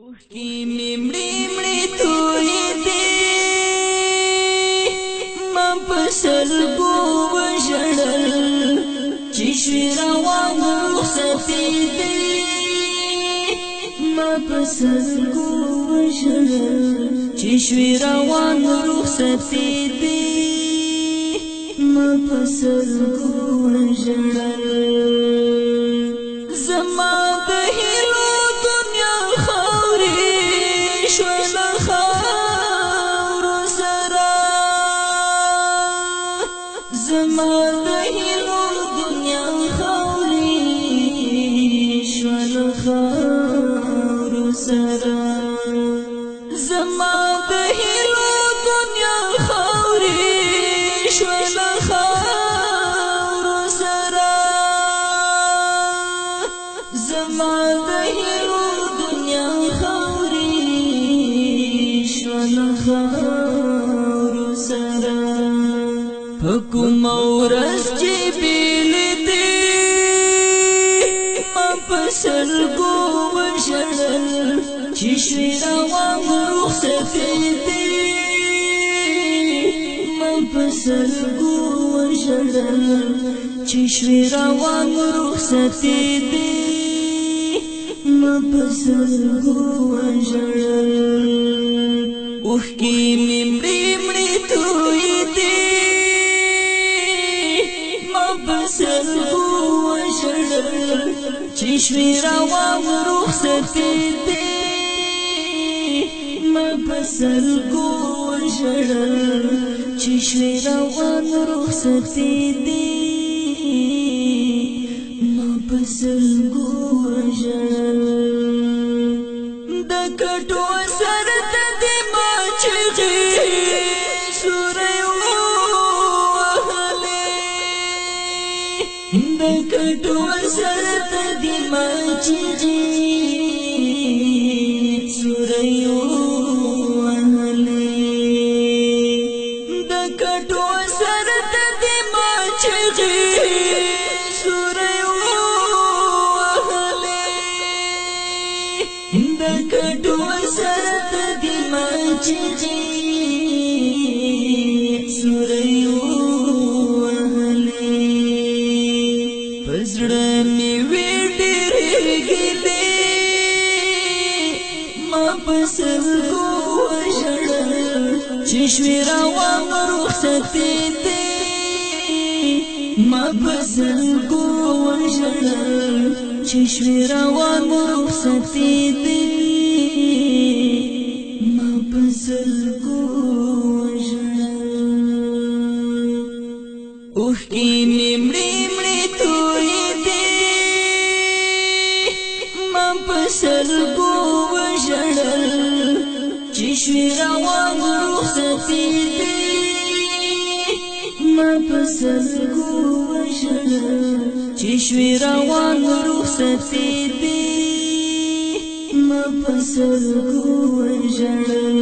اوښکې مې مړې مړې تویې دي ما په سلګو وژړل چې شوې روان رخصتې دي ما په سلګو وژړل چې شوې روان رخصتې دي ما په سلګو وژړل زما د هیلو دنیا خاورې شوه له خاورو سره زما د هیلو دنیا خاورې شوه له خاورو سره زما د هیلو دنیا خاورې شوه له خاورو سره زما د هیلو دنیا خاورې شوه له خاورو سره په کومه ورځ چې بېلېدې ما په سلګو وژړل چې شوې روان رخصتې دي ما په سلګو وژړل چې شوې روان رخصتې دي ما په سلګو وژړل اوښکې مې مړې مړې تویې دي ما په سلګو وژړل چې شوې روان رخصتې دي ما په سلګو وژړل چې شوې روان رخصتې دي ما په سلګو وژړل د کټو سر ته دې ما چغې سورۍ ووهلې د کټو سر ته دې ما چغې سورۍ ووهلې د کټو سر ته دې ما چغې سورۍ ووهلې د کټو سر ته دې ما چغې سورۍ ووهلې په زړه مې وې ډېرې ګیلې ما په سلګو وژړل چې شوې روان رخصتې دي ما په سلګو وژړل چې شوې روان رخصتې دي ما په سلګو وژړل اوښکې مې مړې مړې تویې دي ما په سلګو وژړل چې شوې روان رخصتې دي ما په سلګو وژړل چې شوې روان رخصتې دي ما په سلګو وژړل